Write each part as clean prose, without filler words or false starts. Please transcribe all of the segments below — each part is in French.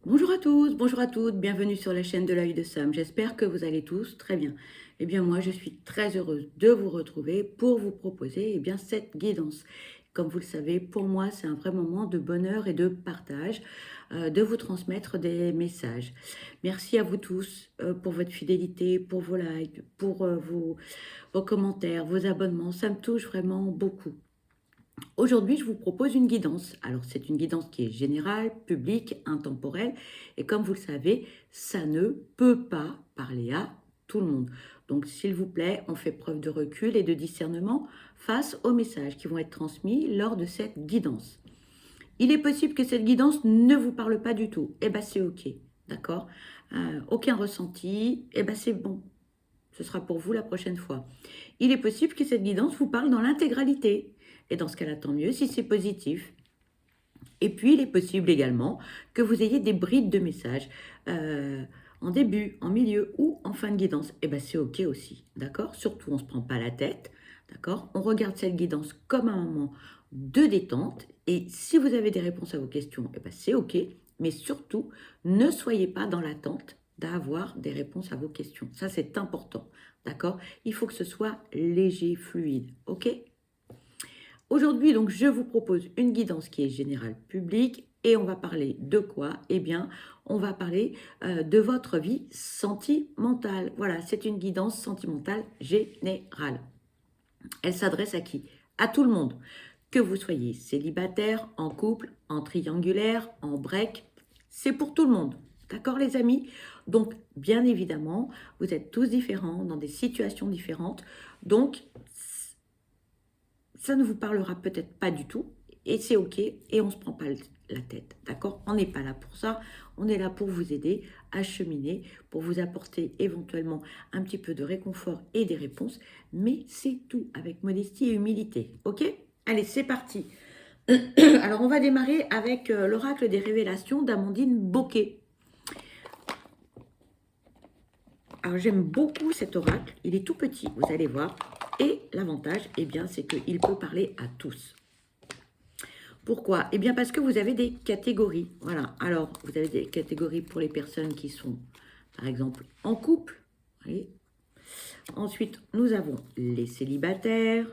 Bonjour à tous, bonjour à toutes, bienvenue sur la chaîne de l'œil de Sam. J'espère que vous allez tous très bien. Eh bien moi, je suis très heureuse de vous retrouver pour vous proposer cette guidance. Comme vous le savez, pour moi, c'est un vrai moment de bonheur et de partage, de vous transmettre des messages. Merci à vous tous pour votre fidélité, pour vos likes, pour vos commentaires, vos abonnements. Ça me touche vraiment beaucoup. Aujourd'hui, je vous propose une guidance. Alors, c'est une guidance qui est générale, publique, intemporelle. Et comme vous le savez, ça ne peut pas parler à tout le monde. Donc, s'il vous plaît, on fait preuve de recul et de discernement face aux messages qui vont être transmis lors de cette guidance. Il est possible que cette guidance ne vous parle pas du tout. Eh bien, c'est OK. D'accord. Aucun ressenti. Eh bien, c'est bon. Ce sera pour vous la prochaine fois. Il est possible que cette guidance vous parle dans l'intégralité. Et dans ce cas-là, tant mieux si c'est positif. Et puis, il est possible également que vous ayez des brides de messages en début, en milieu ou en fin de guidance. Et bien, c'est OK aussi, d'accord? Surtout, on ne se prend pas la tête, d'accord? On regarde cette guidance comme un moment de détente. Et si vous avez des réponses à vos questions, et ben, c'est OK. Mais surtout, ne soyez pas dans l'attente d'avoir des réponses à vos questions. Ça, c'est important, d'accord? Il faut que ce soit léger, fluide, OK? Aujourd'hui, donc, je vous propose une guidance qui est générale publique et on va parler de quoi? Eh bien, on va parler de votre vie sentimentale. Voilà, c'est une guidance sentimentale générale. Elle s'adresse à qui? À tout le monde. Que vous soyez célibataire, en couple, en triangulaire, en break, c'est pour tout le monde. D'accord les amis? Donc, bien évidemment, vous êtes tous différents, dans des situations différentes. Donc, ça ne vous parlera peut-être pas du tout et c'est OK et on ne se prend pas la tête, d'accord? On n'est pas là pour ça, on est là pour vous aider à cheminer, pour vous apporter éventuellement un petit peu de réconfort et des réponses, mais c'est tout avec modestie et humilité, OK? Allez, c'est parti. Alors, on va démarrer avec l'oracle des révélations d'Amandine Boquet. Alors, j'aime beaucoup cet oracle, il est tout petit, vous allez voir, et l'avantage, eh bien, c'est qu'il peut parler à tous. Pourquoi? Eh bien parce que vous avez des catégories. Voilà. Alors, vous avez des catégories pour les personnes qui sont, par exemple, en couple. Oui. Ensuite, nous avons les célibataires.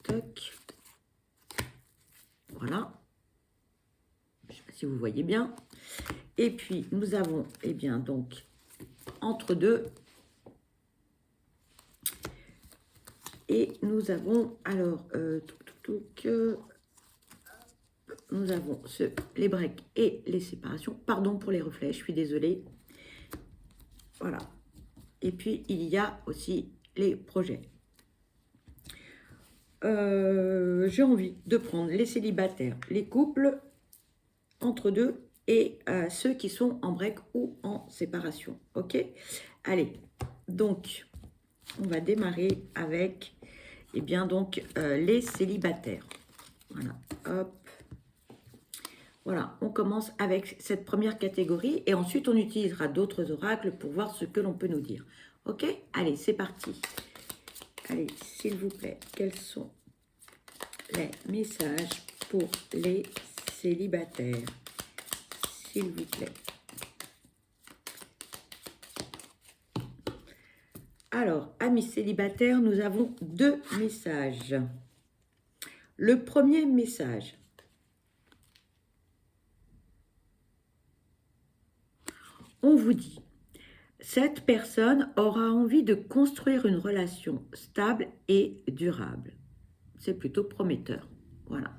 Toc. Voilà. Je ne sais pas si vous voyez bien. Et puis, nous avons, eh bien, donc, entre deux. Et nous avons, alors, nous avons les breaks et les séparations. Pardon pour les reflets, je suis désolée. Voilà. Et puis, il y a aussi les projets. J'ai envie de prendre les célibataires, les couples entre deux et ceux qui sont en break ou en séparation. OK? Allez, donc, on va démarrer avec, eh bien, donc, les célibataires. Voilà, hop. Voilà, on commence avec cette première catégorie et ensuite on utilisera d'autres oracles pour voir ce que l'on peut nous dire. OK? Allez, c'est parti. Allez, s'il vous plaît, quels sont les messages pour les célibataires, s'il vous plaît? Alors, amis célibataires, nous avons deux messages. Le premier message. On vous dit, cette personne aura envie de construire une relation stable et durable. C'est plutôt prometteur. Voilà.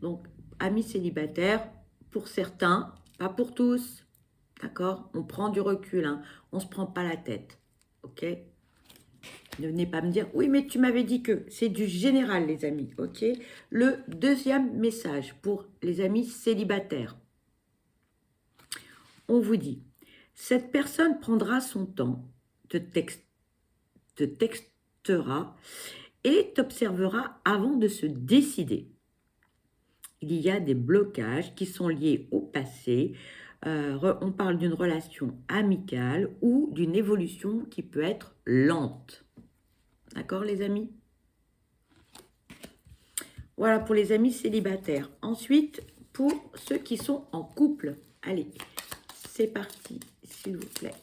Donc, amis célibataires, pour certains, pas pour tous. D'accord? On prend du recul, hein. On ne se prend pas la tête. OK? Ne venez pas me dire, oui, mais tu m'avais dit que c'est du général, les amis. OK? Le deuxième message pour les amis célibataires. On vous dit, cette personne prendra son temps, te textera et t'observera avant de se décider. Il y a des blocages qui sont liés au passé. On parle d'une relation amicale ou d'une évolution qui peut être lente. D'accord, les amis? Voilà pour les amis célibataires. Ensuite, pour ceux qui sont en couple. Allez, c'est parti, s'il vous plaît.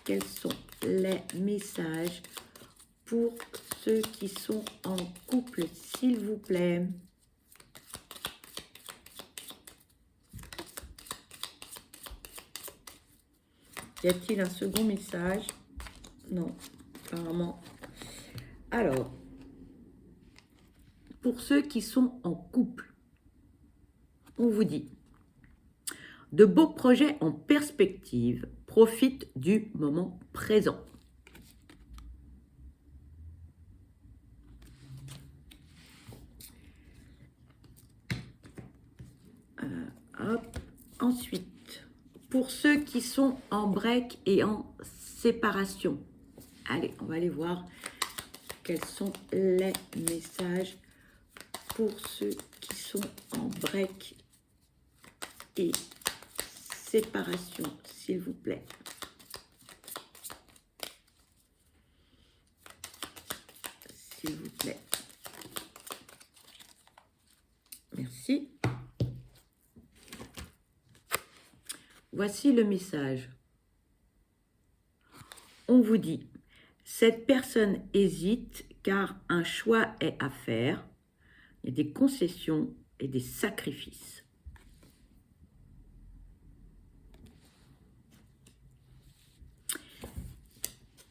Quels sont les messages pour ceux qui sont en couple, s'il vous plaît? Y a-t-il un second message? Non, apparemment. Alors, pour ceux qui sont en couple, on vous dit de beaux projets en perspective, profite du moment présent. Hop. Ensuite, pour ceux qui sont en break et en séparation, allez, on va aller voir quels sont les messages pour ceux qui sont en break et séparation, s'il vous plaît. S'il vous plaît. Merci. Voici le message. On vous dit, cette personne hésite car un choix est à faire. Il y a des concessions et des sacrifices.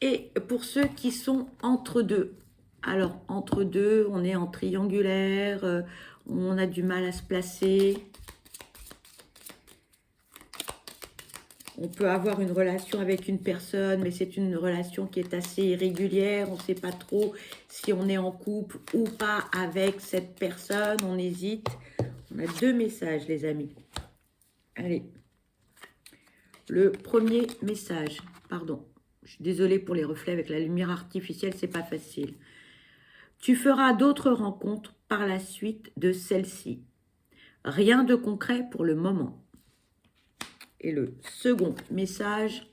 Et pour ceux qui sont entre deux, alors entre deux, on est en triangulaire, on a du mal à se placer. On peut avoir une relation avec une personne, mais c'est une relation qui est assez irrégulière. On ne sait pas trop si on est en couple ou pas avec cette personne. On hésite. On a deux messages, les amis. Allez. Le premier message. Pardon. Je suis désolée pour les reflets avec la lumière artificielle. C'est pas facile. Tu feras d'autres rencontres par la suite de celle-ci. Rien de concret pour le moment. Et le second message,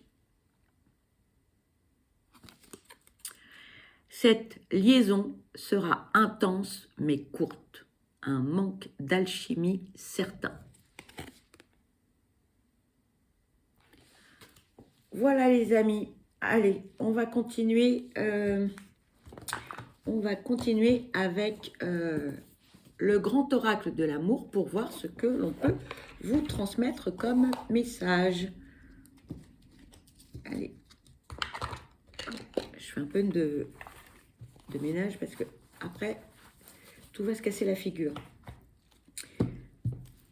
cette liaison sera intense mais courte. Un manque d'alchimie certain. Voilà les amis. Allez, on va continuer. Avec le grand oracle de l'amour pour voir ce que l'on peut vous transmettre comme message. Allez, je fais un peu de ménage parce que après tout va se casser la figure.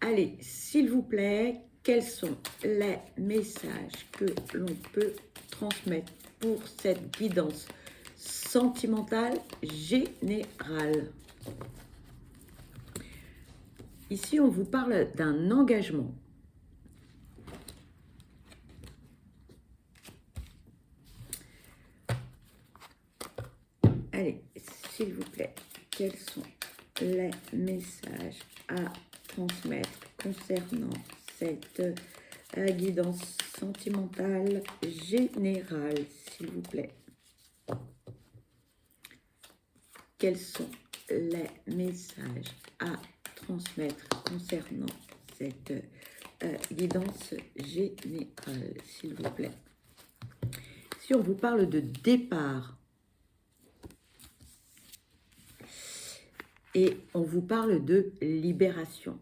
Allez, s'il vous plaît, quels sont les messages que l'on peut transmettre pour cette guidance sentimentale générale? Ici, on vous parle d'un engagement. Allez, s'il vous plaît, quels sont les messages à transmettre concernant cette guidance sentimentale générale, s'il vous plaît? Quels sont les messages à transmettre concernant cette guidance générale, s'il vous plaît? Si on vous parle de départ et on vous parle de libération,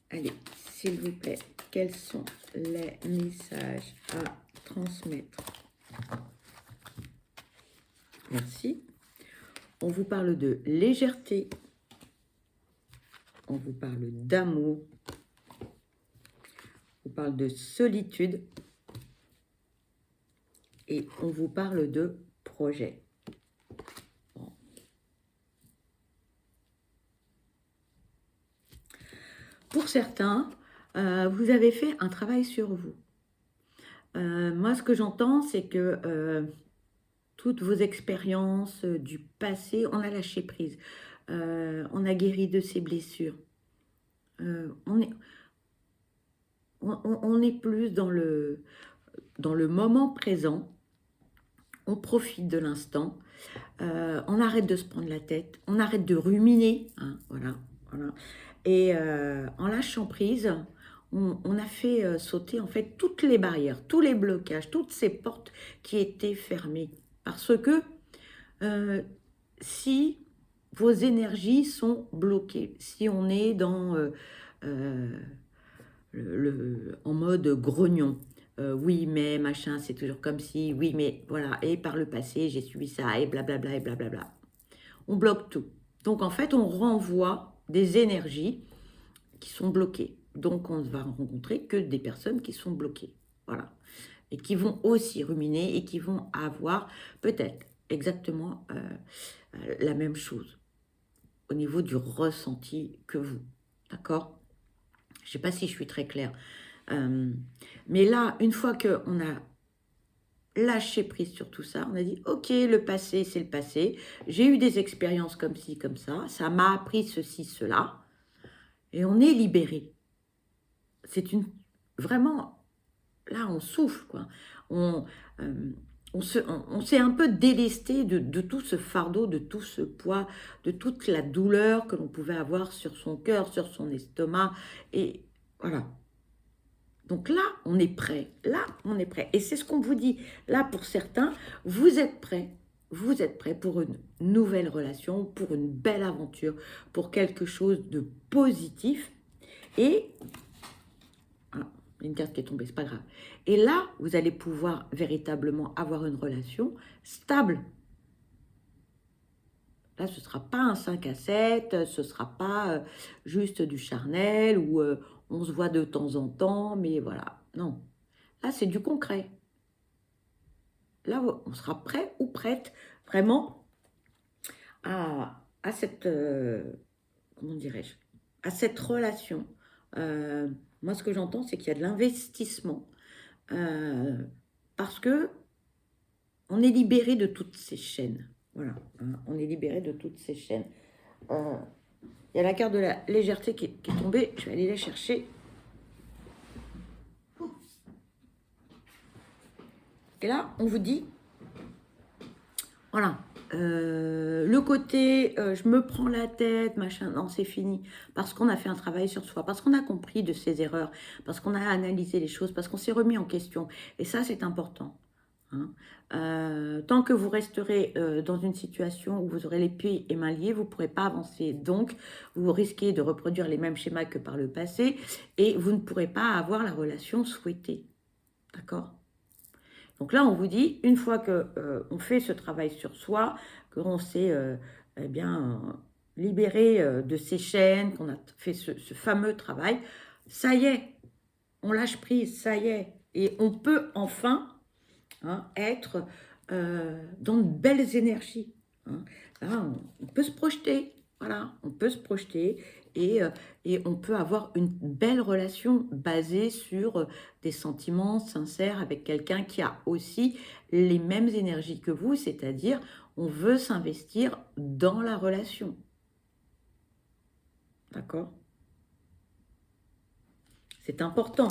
allez, s'il vous plaît, quels sont les messages à transmettre? Merci. On vous parle de légèreté. On vous parle d'amour. On vous parle de solitude. Et on vous parle de projet. Bon. Pour certains, vous avez fait un travail sur vous. Moi, ce que j'entends, c'est que toutes vos expériences du passé, on a lâché prise. On a guéri de ses blessures. On est plus dans le moment présent. On profite de l'instant. On arrête de se prendre la tête, on arrête de ruminer, hein, voilà, voilà. Et en lâchant prise, on a fait sauter en fait toutes les barrières, tous les blocages, toutes ces portes qui étaient fermées. Parce que euh, si vos énergies sont bloquées, si on est dans euh, en mode grognon, oui mais machin, c'est toujours comme si, oui mais voilà, et par le passé j'ai subi ça, et blablabla, et blablabla. On bloque tout. Donc en fait, on renvoie des énergies qui sont bloquées. Donc on ne va rencontrer que des personnes qui sont bloquées. Voilà. Et qui vont aussi ruminer et qui vont avoir peut-être exactement la même chose au niveau du ressenti que vous. D'accord? Je ne sais pas si je suis très claire. Mais là, une fois qu'on a lâché prise sur tout ça, on a dit, ok, le passé, c'est le passé. J'ai eu des expériences comme ci, comme ça m'a appris ceci, cela. Et on est libéré. C'est une... Vraiment, là, on souffle, quoi. On, euh, on s'est un peu délesté de tout ce fardeau, de tout ce poids, de toute la douleur que l'on pouvait avoir sur son cœur, sur son estomac. Et voilà. Donc là, on est prêt. Là, on est prêt. Et c'est ce qu'on vous dit. Là, pour certains, vous êtes prêts. Vous êtes prêts pour une nouvelle relation, pour une belle aventure, pour quelque chose de positif. Et ah, une carte qui est tombée, c'est pas grave. Et là, vous allez pouvoir véritablement avoir une relation stable. Là, ce ne sera pas un 5 à 7, ce ne sera pas juste du charnel ou on se voit de temps en temps, mais voilà. Non. Là, c'est du concret. Là, on sera prêt ou prête vraiment à cette, comment dirais-je, à cette relation. Moi, ce que j'entends, c'est qu'il y a de l'investissement parce que on est libéré de toutes ces chaînes. Voilà, hein, on est libéré de toutes ces chaînes. Il y a la carte de la légèreté qui est tombée. Je vais aller la chercher. Et là, on vous dit, voilà, le côté je me prends la tête, machin, non, c'est fini. Parce qu'on a fait un travail sur soi, parce qu'on a compris de ses erreurs, parce qu'on a analysé les choses, parce qu'on s'est remis en question. Et ça, c'est important. Hein. Tant que vous resterez dans une situation où vous aurez les pieds et mains liés, vous ne pourrez pas avancer. Donc, vous risquez de reproduire les mêmes schémas que par le passé et vous ne pourrez pas avoir la relation souhaitée. D'accord? Donc là, on vous dit, une fois qu'on fait ce travail sur soi, qu'on s'est eh bien, libéré de ces chaînes, qu'on a fait ce fameux travail, ça y est, on lâche prise, ça y est. Et on peut enfin hein, être dans de belles énergies. Hein. Là, on peut se projeter, voilà, on peut se projeter et on peut avoir une belle relation basée sur des sentiments sincères avec quelqu'un qui a aussi les mêmes énergies que vous, c'est-à-dire on veut s'investir dans la relation. D'accord? C'est important.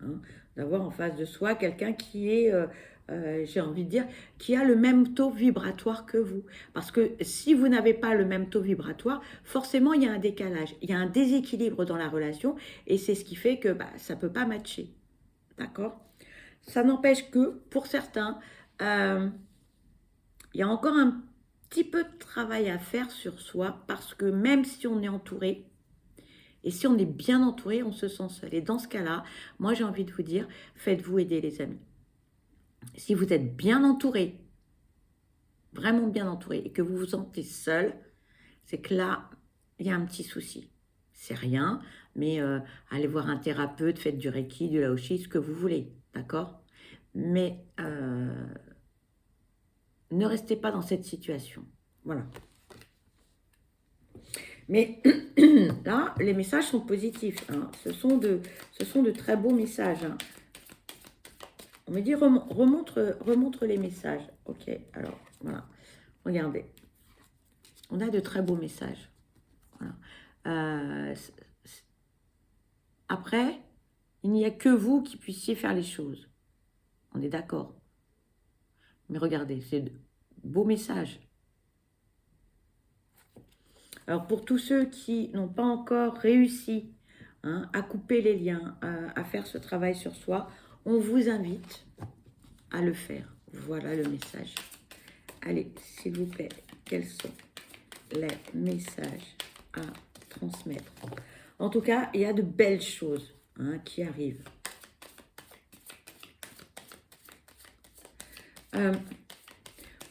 Hein, d'avoir en face de soi quelqu'un qui est, j'ai envie de dire, qui a le même taux vibratoire que vous. Parce que si vous n'avez pas le même taux vibratoire, forcément, il y a un décalage, il y a un déséquilibre dans la relation et c'est ce qui fait que bah, ça ne peut pas matcher. D'accord? Ça n'empêche que, pour certains, il y a encore un petit peu de travail à faire sur soi parce que même si on est entouré, et si on est bien entouré, on se sent seul. Et dans ce cas-là, moi j'ai envie de vous dire, faites-vous aider les amis. Si vous êtes bien entouré, vraiment bien entouré, et que vous vous sentez seul, c'est que là, il y a un petit souci. C'est rien, mais allez voir un thérapeute, faites du Reiki, du Laoshi, ce que vous voulez, d'accord? Mais ne restez pas dans cette situation. Voilà. Mais là, les messages sont positifs. Hein. Ce sont de très beaux messages. Hein. On me dit remontre les messages. Ok, alors voilà. Regardez. On a de très beaux messages. Voilà. Après, il n'y a que vous qui puissiez faire les choses. On est d'accord. Mais regardez, c'est beau message. Alors, pour tous ceux qui n'ont pas encore réussi à couper les liens, à faire ce travail sur soi, on vous invite à le faire. Voilà le message. Allez, s'il vous plaît, quels sont les messages à transmettre? En tout cas, il y a de belles choses qui arrivent.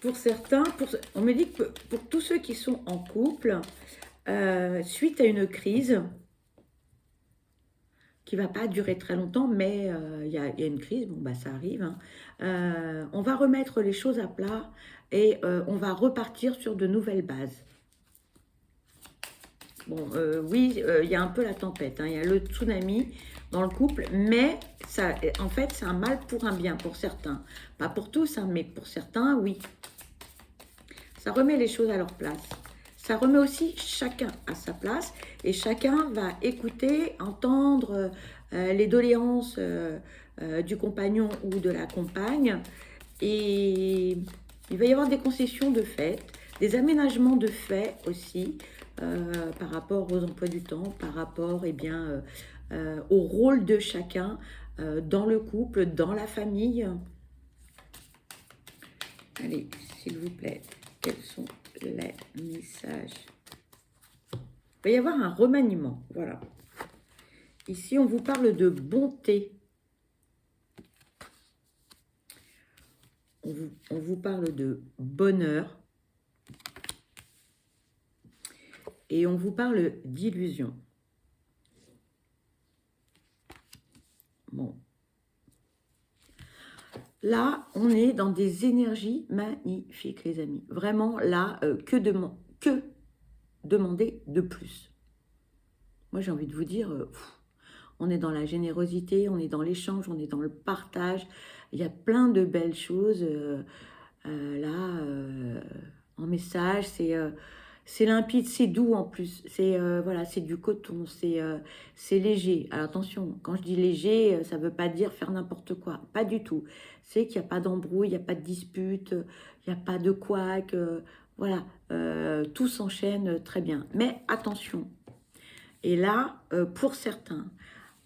Pour certains, on me dit que pour tous ceux qui sont en couple, suite à une crise qui ne va pas durer très longtemps, mais il y a une crise, bon bah ça arrive, on va remettre les choses à plat et on va repartir sur de nouvelles bases. Bon, oui, il y a un peu la tempête, il y a le tsunami dans le couple, mais ça, en fait, c'est un mal pour un bien, pour certains. Pas pour tous, mais pour certains, oui. Ça remet les choses à leur place. Ça remet aussi chacun à sa place et chacun va écouter, entendre les doléances du compagnon ou de la compagne. Et il va y avoir des concessions de fait, des aménagements de fait aussi par rapport aux emplois du temps, par rapport au rôle de chacun dans le couple, dans la famille. Allez, s'il vous plaît, quels sont les messages? Il va y avoir un remaniement, voilà. Ici, on vous parle de bonté. On vous parle de bonheur. Et on vous parle d'illusion. Bon. Là, on est dans des énergies magnifiques, les amis. Vraiment, là, que demander de plus? Moi, j'ai envie de vous dire, on est dans la générosité, on est dans l'échange, on est dans le partage. Il y a plein de belles choses. En message, c'est limpide, c'est doux en plus. Voilà, c'est du coton, c'est léger. Alors attention, quand je dis léger, ça ne veut pas dire faire n'importe quoi. Pas du tout. C'est qu'il n'y a pas d'embrouille, il n'y a pas de dispute, il n'y a pas de couac. Voilà, tout s'enchaîne très bien. Mais attention. Et là, pour certains,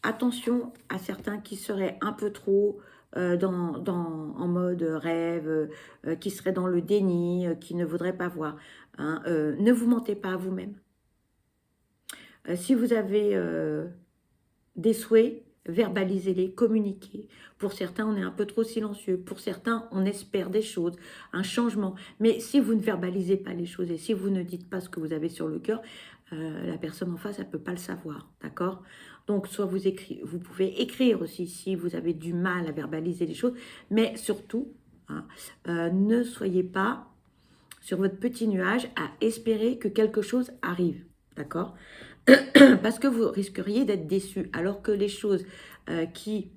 attention à certains qui seraient un peu trop en mode rêve, qui seraient dans le déni, qui ne voudraient pas voir. Ne vous mentez pas à vous-même. Si vous avez des souhaits, verbalisez-les, communiquez. Pour certains, on est un peu trop silencieux. Pour certains, on espère des choses, un changement. Mais si vous ne verbalisez pas les choses et si vous ne dites pas ce que vous avez sur le cœur, la personne en face, elle ne peut pas le savoir, d'accord? Donc, soit vous pouvez écrire aussi si vous avez du mal à verbaliser les choses, mais surtout, ne soyez pas sur votre petit nuage à espérer que quelque chose arrive, d'accord? Parce que vous risqueriez d'être déçu, alors que les choses qui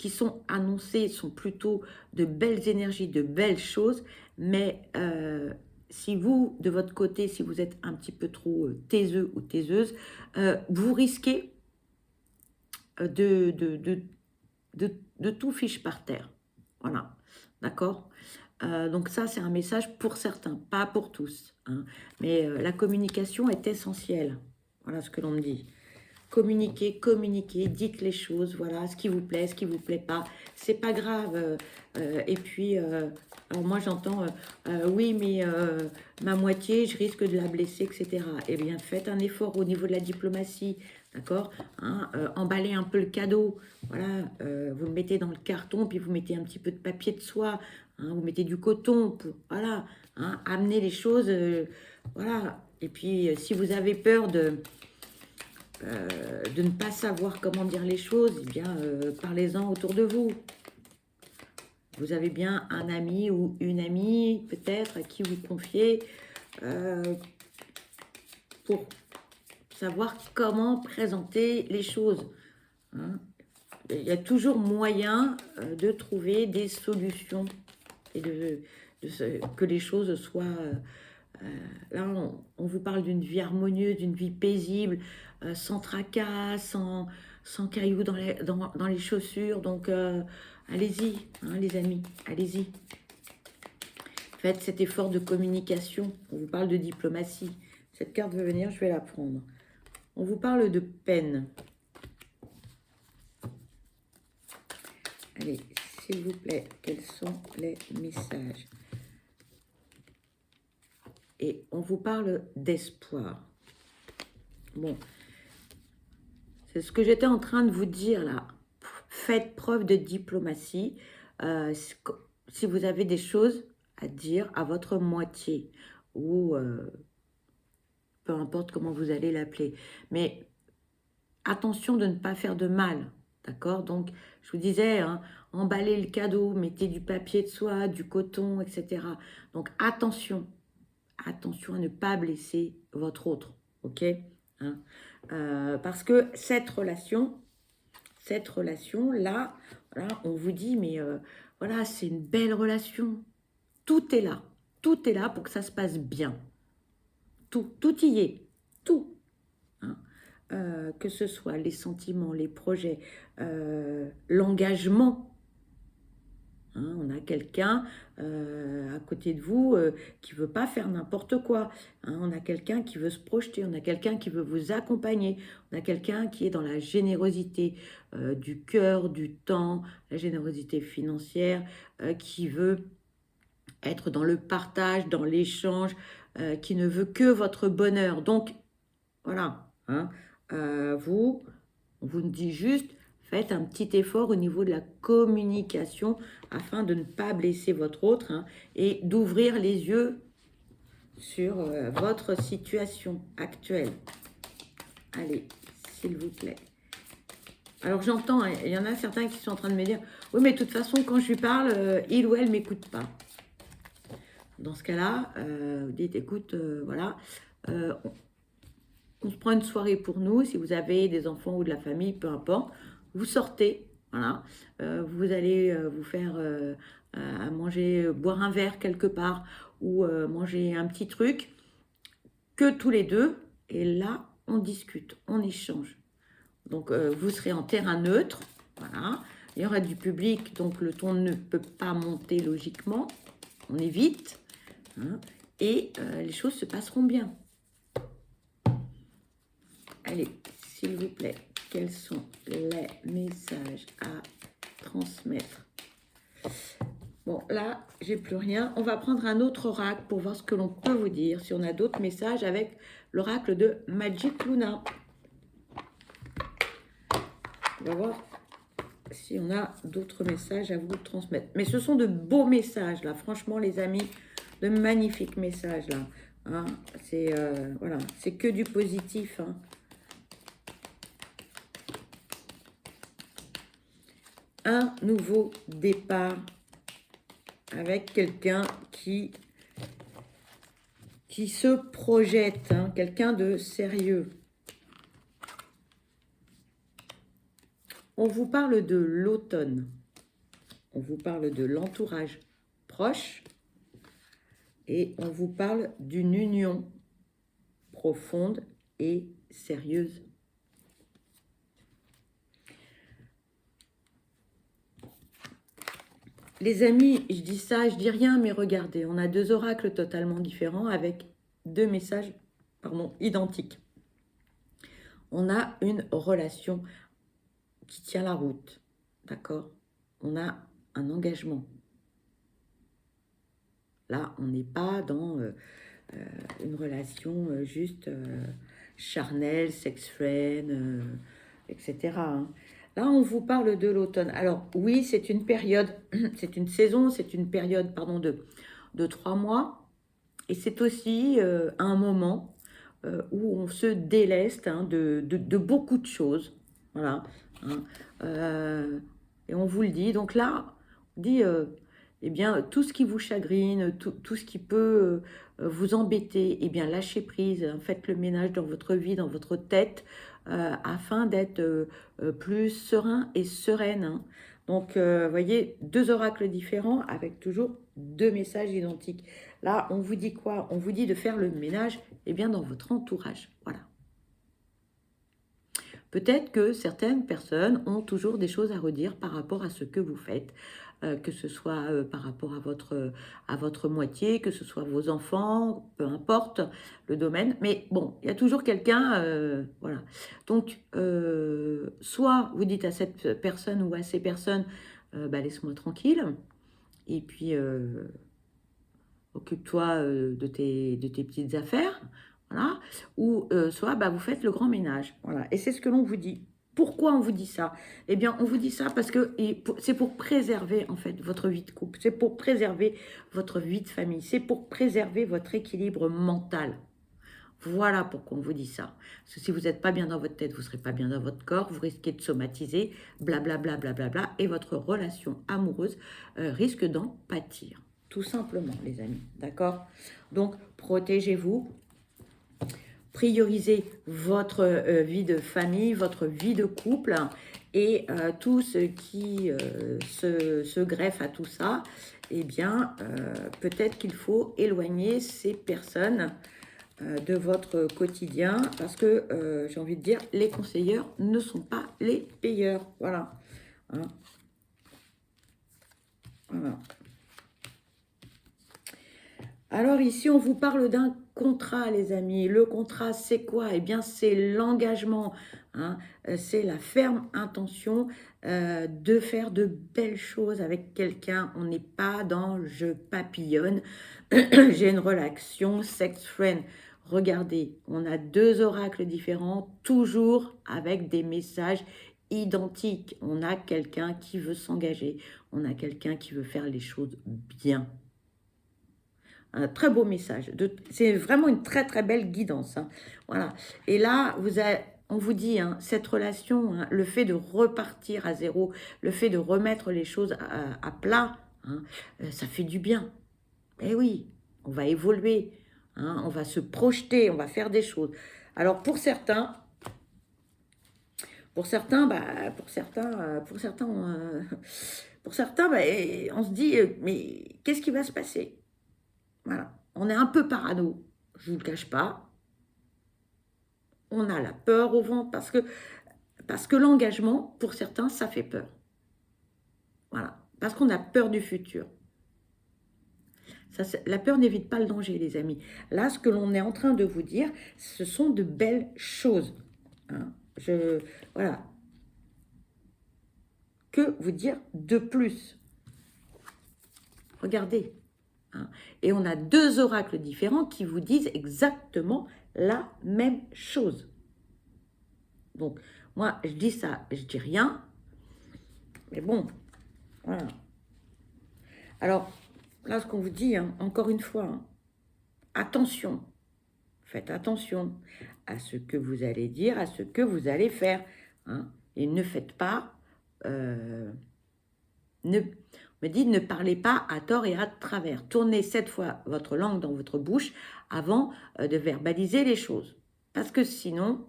sont annoncées sont plutôt de belles énergies, de belles choses, mais si vous, de votre côté, si vous êtes un petit peu trop taiseux ou taiseuse, vous risquez de tout fiche par terre. Voilà, d'accord? Donc ça, c'est un message pour certains, pas pour tous. Mais la communication est essentielle. Voilà ce que l'on me dit. Communiquez, communiquez, dites les choses, voilà, ce qui vous plaît, ce qui vous plaît pas. C'est pas grave. Et puis, alors moi j'entends, oui, mais ma moitié, je risque de la blesser, etc. Eh bien, faites un effort au niveau de la diplomatie, d'accord, emballez un peu le cadeau, voilà, vous le mettez dans le carton, puis vous mettez un petit peu de papier de soie, vous mettez du coton, pour, voilà, amener les choses, voilà. Et puis, si vous avez peur de ne pas savoir comment dire les choses, eh bien, parlez-en autour de vous. Vous avez bien un ami ou une amie, peut-être, à qui vous confiez pour savoir comment présenter les choses. Il y a toujours moyen de trouver des solutions et que les choses soient... là, on vous parle d'une vie harmonieuse, d'une vie paisible, sans tracas, sans cailloux dans les chaussures. Donc, allez-y, hein, les amis, allez-y. Faites cet effort de communication. On vous parle de diplomatie. Cette carte veut venir, je vais la prendre. On vous parle de peine. Allez, s'il vous plaît, quels sont les messages? Et on vous parle d'espoir. Bon, c'est ce que j'étais en train de vous dire là. Faites preuve de diplomatie. Si vous avez des choses à dire à votre moitié, ou peu importe comment vous allez l'appeler. Mais attention de ne pas faire de mal, d'accord? Donc, je vous disais, hein, emballez le cadeau, mettez du papier de soie, du coton, etc. Donc, attention à ne pas blesser votre autre, ok? Hein, parce que cette relation-là, voilà, on vous dit, mais voilà, c'est une belle relation. Tout est là pour que ça se passe bien. Tout y est, tout. Hein. Que ce soit les sentiments, les projets, l'engagement. Hein, on a quelqu'un à côté de vous qui ne veut pas faire n'importe quoi. Hein, on a quelqu'un qui veut se projeter, on a quelqu'un qui veut vous accompagner, on a quelqu'un qui est dans la générosité du cœur, du temps, la générosité financière, qui veut être dans le partage, dans l'échange, qui ne veut que votre bonheur. Donc, voilà, hein, on vous dit juste, faites un petit effort au niveau de la communication afin de ne pas blesser votre autre, hein, et d'ouvrir les yeux sur votre situation actuelle. Allez, s'il vous plaît. Alors j'entends, hein, il y en a certains qui sont en train de me dire, oui mais de toute façon quand je lui parle, il ou elle ne m'écoute pas. Dans ce cas-là, vous dites, écoute, voilà, on se prend une soirée pour nous, si vous avez des enfants ou de la famille, peu importe, vous sortez, voilà, vous allez vous faire à manger, boire un verre quelque part, ou manger un petit truc, que tous les deux, et là, on discute, on échange. Donc, vous serez en terrain neutre, voilà, il y aura du public, donc le ton ne peut pas monter logiquement, on évite, hein, et les choses se passeront bien. Allez, s'il vous plaît, quels sont les messages à transmettre? Bon, là, j'ai plus rien. On va prendre un autre oracle pour voir ce que l'on peut vous dire. Si on a d'autres messages avec l'oracle de Magic Luna. On va voir si on a d'autres messages à vous transmettre. Mais ce sont de beaux messages, là. Franchement, les amis, de magnifiques messages, là. Hein, c'est voilà, c'est que du positif, hein. Un nouveau départ avec quelqu'un qui se projette, hein, quelqu'un de sérieux. On vous parle de l'automne, on vous parle de l'entourage proche et on vous parle d'une union profonde et sérieuse. Les amis, je dis ça, je dis rien, mais regardez, on a deux oracles totalement différents avec deux messages, identiques. On a une relation qui tient la route, d'accord? On a un engagement. Là, on n'est pas dans une relation juste charnelle, sex-friend, etc., hein. Là, on vous parle de l'automne. Alors, oui, c'est une période, c'est une saison, c'est une période, pardon, de 3 mois. Et c'est aussi un moment où on se déleste, hein, de beaucoup de choses. Voilà. Hein. Et on vous le dit. Donc là, on dit, eh bien, tout ce qui vous chagrine, tout ce qui peut vous embêter, eh bien, lâchez prise, hein, faites le ménage dans votre vie, dans votre tête, afin d'être plus serein et sereine, hein. Donc, voyez, deux oracles différents avec toujours deux messages identiques. Là, on vous dit quoi? On vous dit de faire le ménage, eh bien, dans votre entourage. Voilà. Peut-être que certaines personnes ont toujours des choses à redire par rapport à ce que vous faites, que ce soit par rapport à votre moitié, que ce soit vos enfants, peu importe le domaine. Mais bon, il y a toujours quelqu'un, voilà. Donc, soit vous dites à cette personne ou à ces personnes, bah, laisse-moi tranquille, et puis occupe-toi de tes petites affaires, voilà. Ou soit bah, vous faites le grand ménage, voilà. Et c'est ce que l'on vous dit. Pourquoi on vous dit ça? Eh bien, on vous dit ça parce que c'est pour préserver en fait votre vie de couple, c'est pour préserver votre vie de famille, c'est pour préserver votre équilibre mental. Voilà pourquoi on vous dit ça. Parce que si vous n'êtes pas bien dans votre tête, vous ne serez pas bien dans votre corps, vous risquez de somatiser, blablabla, blablabla, et votre relation amoureuse risque d'en pâtir. Tout simplement, les amis. D'accord? Donc, protégez-vous. Priorisez votre vie de famille, votre vie de couple et tout ce qui se greffe à tout ça, eh bien, peut-être qu'il faut éloigner ces personnes de votre quotidien parce que, j'ai envie de dire, les conseilleurs ne sont pas les payeurs. Voilà. Hein. Voilà. Alors ici, on vous parle d'un contrat, les amis. Le contrat, c'est quoi? Eh bien, c'est l'engagement. Hein. C'est la ferme intention de faire de belles choses avec quelqu'un. On n'est pas dans je papillonne, j'ai une relation sex-friend. Regardez, on a deux oracles différents, toujours avec des messages identiques. On a quelqu'un qui veut s'engager, on a quelqu'un qui veut faire les choses bien. Un très beau message. C'est vraiment une très très belle guidance. Hein. Voilà. Et là, on vous dit, hein, cette relation, hein, le fait de repartir à zéro, le fait de remettre les choses à plat, hein, ça fait du bien. Eh oui, on va évoluer, hein, on va se projeter, on va faire des choses. Alors pour certains, bah, pour certains, bah, on se dit, mais qu'est-ce qui va se passer? Voilà. On est un peu parano, je ne vous le cache pas. On a la peur au ventre parce que l'engagement, pour certains, ça fait peur. Voilà. Parce qu'on a peur du futur. Ça, la peur n'évite pas le danger, les amis. Là, ce que l'on est en train de vous dire, ce sont de belles choses. Hein. Voilà. Que vous dire de plus? Regardez. Hein. Et on a deux oracles différents qui vous disent exactement la même chose. Donc, moi, je dis ça, je dis rien. Mais bon, voilà. Alors, là, ce qu'on vous dit, hein, encore une fois, hein, attention. Faites attention à ce que vous allez dire, à ce que vous allez faire. Hein, et ne faites pas... on me dit, ne parlez pas à tort et à travers. Tournez 7 fois votre langue dans votre bouche avant de verbaliser les choses. Parce que sinon,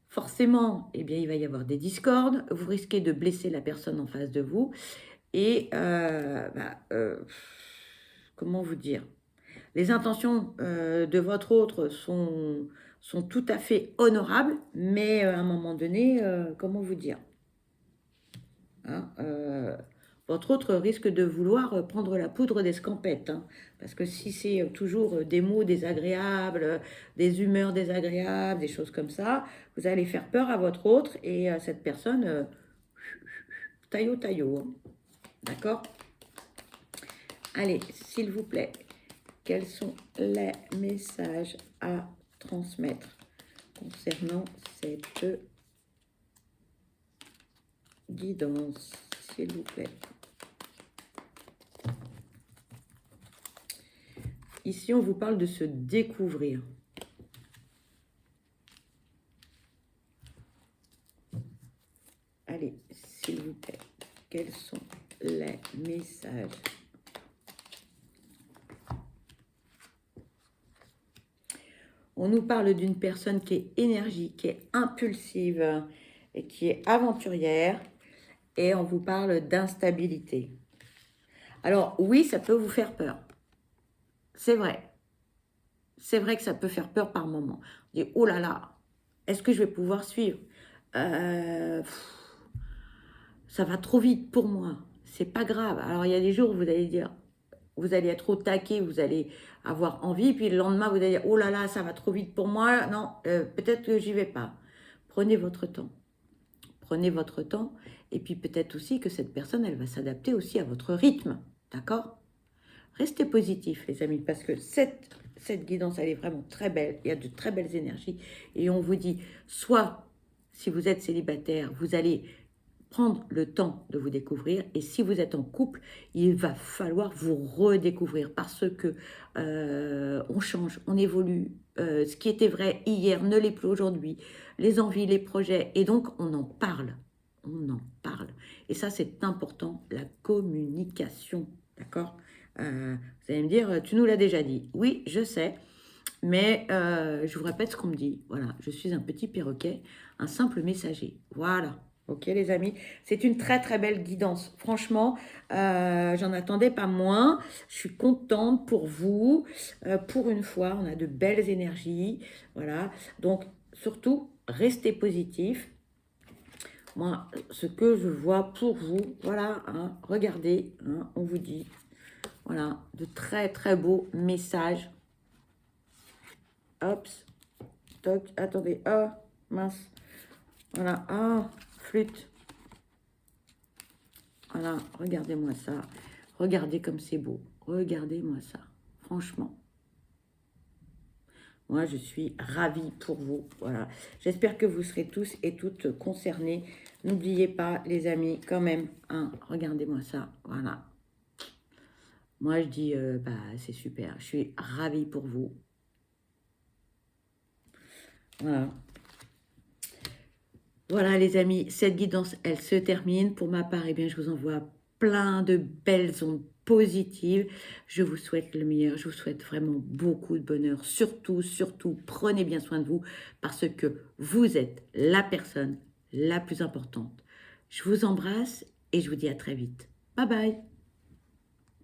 forcément, eh bien, il va y avoir des discordes. Vous risquez de blesser la personne en face de vous. Et, comment vous dire? Les intentions de votre autre sont tout à fait honorables, mais à un moment donné, comment vous dire? Hein, votre autre risque de vouloir prendre la poudre d'escampette. Hein, parce que si c'est toujours des mots désagréables, des humeurs désagréables, des choses comme ça, vous allez faire peur à votre autre et à cette personne, taillot, taillot. Hein, d'accord? Allez, s'il vous plaît, quels sont les messages à transmettre concernant cette guidance, s'il vous plaît? Ici, on vous parle de se découvrir. Allez, s'il vous plaît, quels sont les messages? On nous parle d'une personne qui est énergique, qui est impulsive et qui est aventurière. Et on vous parle d'instabilité. Alors oui, ça peut vous faire peur. C'est vrai. C'est vrai que ça peut faire peur par moment. On dit, oh là là, Est-ce que je vais pouvoir suivre? Ça va trop vite pour moi. C'est pas grave. Alors, il y a des jours où vous allez dire, vous allez être au taquet, vous allez avoir envie, puis le lendemain, vous allez dire, oh là là, ça va trop vite pour moi. Non, peut-être que j'y vais pas. Prenez votre temps. Prenez votre temps. Et puis peut-être aussi que cette personne, elle va s'adapter aussi à votre rythme. D'accord? Restez positif, les amis, parce que cette guidance, elle est vraiment très belle. Il y a de très belles énergies. Et on vous dit, soit, si vous êtes célibataire, vous allez prendre le temps de vous découvrir. Et si vous êtes en couple, il va falloir vous redécouvrir parce que on change, on évolue. Ce qui était vrai hier ne l'est plus aujourd'hui. Les envies, les projets. Et donc, on en parle. On en parle. Et ça, c'est important, la communication. D'accord? Vous allez me dire, tu nous l'as déjà dit. Oui, je sais. Mais je vous répète ce qu'on me dit. Voilà, je suis un petit perroquet, un simple messager. Voilà. Ok, les amis, c'est une très très belle guidance. Franchement, j'en attendais pas moins. Je suis contente pour vous. Pour une fois, on a de belles énergies. Voilà. Donc, surtout, restez positif. Moi, ce que je vois pour vous, voilà, hein, regardez, hein, on vous dit, voilà, de très très beaux messages. Hop, toc, attendez, oh, mince. Voilà, ah, flûte. Voilà, regardez-moi ça. Regardez comme c'est beau. Regardez-moi ça. Franchement. Moi, je suis ravie pour vous. Voilà. J'espère que vous serez tous et toutes concernés. N'oubliez pas, les amis, quand même, hein, regardez-moi ça. Voilà. Moi, je dis, bah, c'est super. Je suis ravie pour vous. Voilà. Voilà les amis, cette guidance, elle se termine. Pour ma part, eh bien, je vous envoie plein de belles ondes positives. Je vous souhaite le meilleur, je vous souhaite vraiment beaucoup de bonheur. Surtout, surtout, prenez bien soin de vous parce que vous êtes la personne la plus importante. Je vous embrasse et je vous dis à très vite. Bye bye.